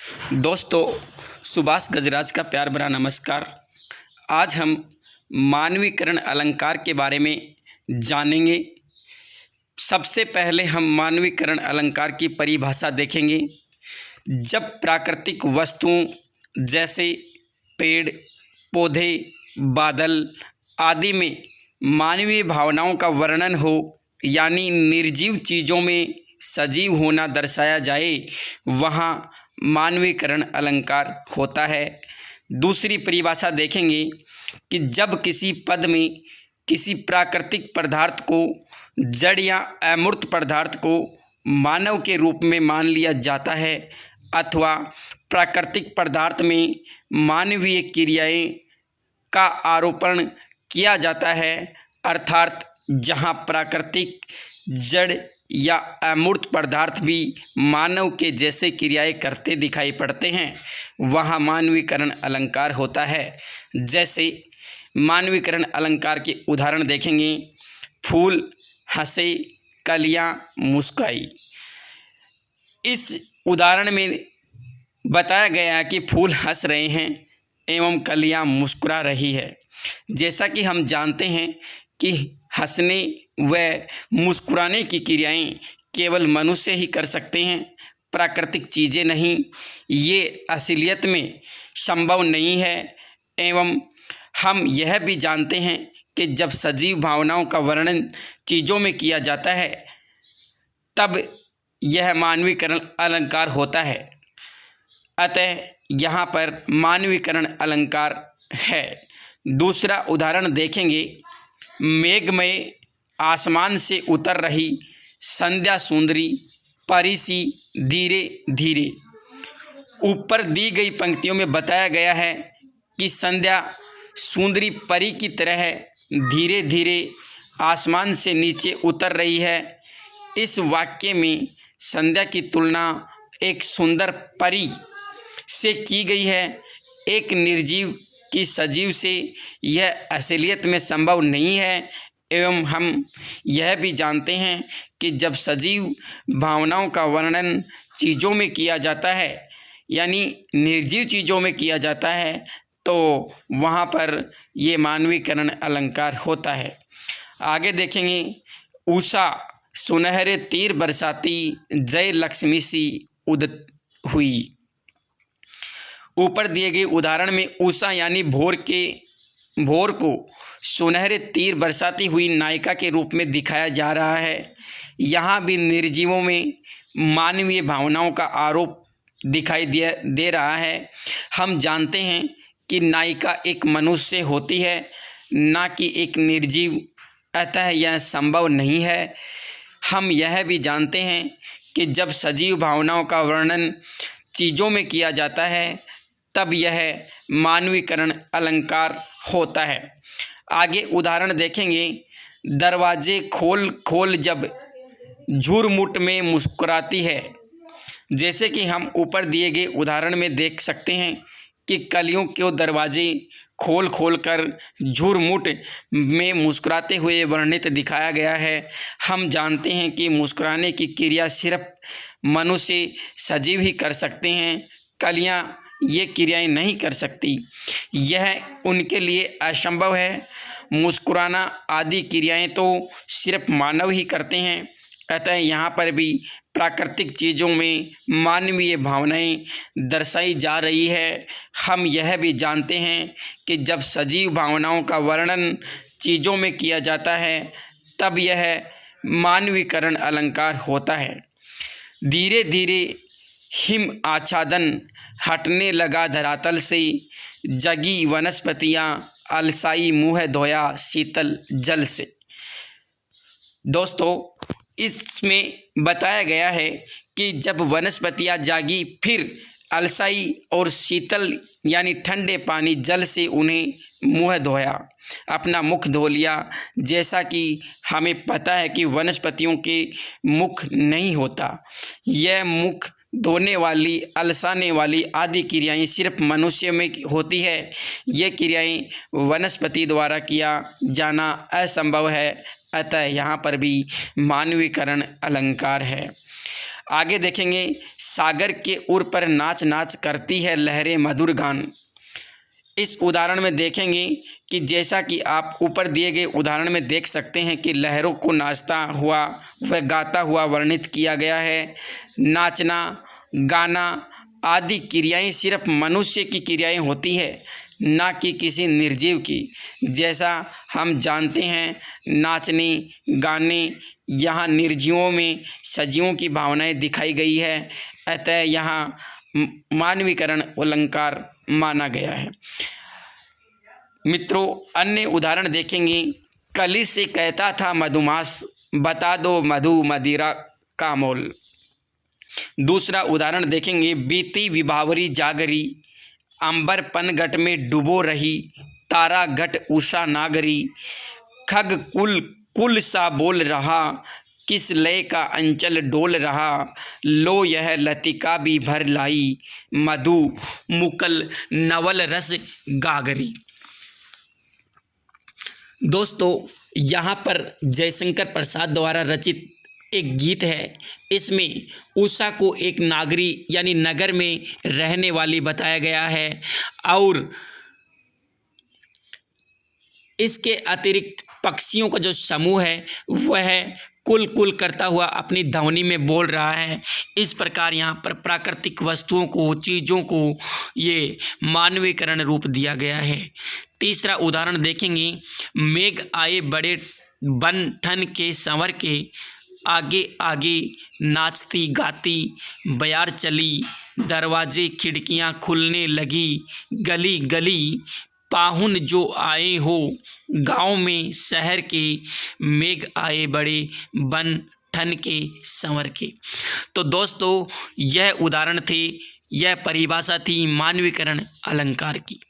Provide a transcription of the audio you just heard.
दोस्तों, सुभाष गजराज का प्यार भरा नमस्कार। आज हम मानवीकरण अलंकार के बारे में जानेंगे। सबसे पहले हम मानवीकरण अलंकार की परिभाषा देखेंगे। जब प्राकृतिक वस्तुओं जैसे पेड़, पौधे, बादल आदि में मानवीय भावनाओं का वर्णन हो, यानी निर्जीव चीज़ों में सजीव होना दर्शाया जाए, वहाँ मानवीकरण अलंकार होता है। दूसरी परिभाषा देखेंगे कि जब किसी पद में किसी प्राकृतिक पदार्थ को, जड़ या अमूर्त पदार्थ को मानव के रूप में मान लिया जाता है अथवा प्राकृतिक पदार्थ में मानवीय क्रियाएं का आरोपण किया जाता है, अर्थात जहां प्राकृतिक, जड़ या अमूर्त पदार्थ भी मानव के जैसे क्रियाएं करते दिखाई पड़ते हैं, वहाँ मानवीकरण अलंकार होता है। जैसे मानवीकरण अलंकार के उदाहरण देखेंगे। फूल हंसे, कलियां मुस्काई। इस उदाहरण में बताया गया है कि फूल हंस रहे हैं एवं कलियां मुस्कुरा रही है। जैसा कि हम जानते हैं कि हंसने व मुस्कुराने की क्रियाएं केवल मनुष्य ही कर सकते हैं, प्राकृतिक चीज़ें नहीं। ये असलियत में संभव नहीं है। एवं हम यह भी जानते हैं कि जब सजीव भावनाओं का वर्णन चीज़ों में किया जाता है, तब यह मानवीकरण अलंकार होता है। अतः यहाँ पर मानवीकरण अलंकार है। दूसरा उदाहरण देखेंगे। मेघमय आसमान से उतर रही संध्या सुंदरी परी सी धीरे धीरे। ऊपर दी गई पंक्तियों में बताया गया है कि संध्या सुंदरी परी की तरह धीरे धीरे आसमान से नीचे उतर रही है। इस वाक्य में संध्या की तुलना एक सुंदर परी से की गई है। एक निर्जीव की सजीव से यह असलियत में संभव नहीं है। एवं हम यह भी जानते हैं कि जब सजीव भावनाओं का वर्णन चीज़ों में किया जाता है, यानी निर्जीव चीज़ों में किया जाता है, तो वहाँ पर ये मानवीकरण अलंकार होता है। आगे देखेंगे। उषा सुनहरे तीर बरसाती, जय लक्ष्मी सी उदित हुई। ऊपर दिए गए उदाहरण में उषा यानी भोर को सुनहरे तीर बरसाती हुई नायिका के रूप में दिखाया जा रहा है। यहाँ भी निर्जीवों में मानवीय भावनाओं का आरोप दिखाई दे रहा है। हम जानते हैं कि नायिका एक मनुष्य होती है, ना कि एक निर्जीव, अतः यह संभव नहीं है। हम यह भी जानते हैं कि जब सजीव भावनाओं का वर्णन चीज़ों में किया जाता है, तब यह मानवीकरण अलंकार होता है। आगे उदाहरण देखेंगे। दरवाजे खोल खोल जब झुरमुट में मुस्कुराती है। जैसे कि हम ऊपर दिए गए उदाहरण में देख सकते हैं कि कलियों के दरवाजे खोल खोल कर झुरमुट में मुस्कुराते हुए वर्णित दिखाया गया है। हम जानते हैं कि मुस्कुराने की क्रिया सिर्फ मनुष्य सजीव ही कर सकते हैं, कलियां ये क्रियाएं नहीं कर सकती। यह उनके लिए असंभव है। मुस्कुराना आदि क्रियाएं तो सिर्फ मानव ही करते हैं। अतः यहाँ पर भी प्राकृतिक चीज़ों में मानवीय भावनाएं दर्शाई जा रही है। हम यह भी जानते हैं कि जब सजीव भावनाओं का वर्णन चीज़ों में किया जाता है, तब यह मानवीकरण अलंकार होता है। धीरे धीरे हिम आच्छादन हटने लगा धरातल से, जगी वनस्पतियाँ अलसाई मुँह धोया शीतल जल से। दोस्तों, इसमें बताया गया है कि जब वनस्पतियाँ जागी, फिर अलसाई और शीतल यानी ठंडे पानी जल से उन्हें मुँह धोया, अपना मुख धो लिया। जैसा कि हमें पता है कि वनस्पतियों के मुख नहीं होता। यह मुख धोने वाली, अलसाने वाली आदि क्रियाएं सिर्फ मनुष्य में होती है। ये क्रियाएं वनस्पति द्वारा किया जाना असंभव है। अतः यहाँ पर भी मानवीकरण अलंकार है। आगे देखेंगे, सागर के उर पर नाच नाच करती है लहरें मधुर गान। इस उदाहरण में देखेंगे कि जैसा कि आप ऊपर दिए गए उदाहरण में देख सकते हैं कि लहरों को नाचता हुआ व गाता हुआ वर्णित किया गया है। नाचना, गाना आदि क्रियाएं सिर्फ मनुष्य की क्रियाएं होती है, ना कि किसी निर्जीव की। जैसा हम जानते हैं, नाचने गाने यहाँ निर्जीवों में सजीवों की भावनाएं दिखाई गई है, अतः यहाँ मानवीकरण अलंकार माना गया है। मित्रों, अन्य उदाहरण देखेंगे। कली से कहता था मधुमास, बता दो मधु मदिरा का मोल। दूसरा उदाहरण देखेंगे, बीती विभावरी जागरी, अंबर पनघट में डुबो रही, तारा घट उषा नागरी, खग कुल कुल सा बोल रहा, किस लय का अंचल डोल रहा, लो यह लतिका भी भर लाई, मधु मुकल नवल रस गागरी। दोस्तों, यहाँ पर जयशंकर प्रसाद द्वारा रचित एक गीत है। इसमें उषा को एक नागरी यानी नगर में रहने वाली बताया गया है और इसके अतिरिक्त पक्षियों का जो समूह है वह कुल कुल करता हुआ अपनी ध्वनि में बोल रहा है। इस प्रकार यहाँ पर प्राकृतिक वस्तुओं को, चीज़ों को ये मानवीकरण रूप दिया गया है। तीसरा उदाहरण देखेंगे, मेघ आए बड़े बन ठन के संवर के, आगे आगे नाचती गाती बयार चली, दरवाजे खिड़कियाँ खुलने लगी, गली गली पाहुन जो आए हो, गांव में शहर के, मेघ आए बड़े बन ठन के संवर के। तो दोस्तों, यह उदाहरण थे, यह परिभाषा थी मानवीकरण अलंकार की।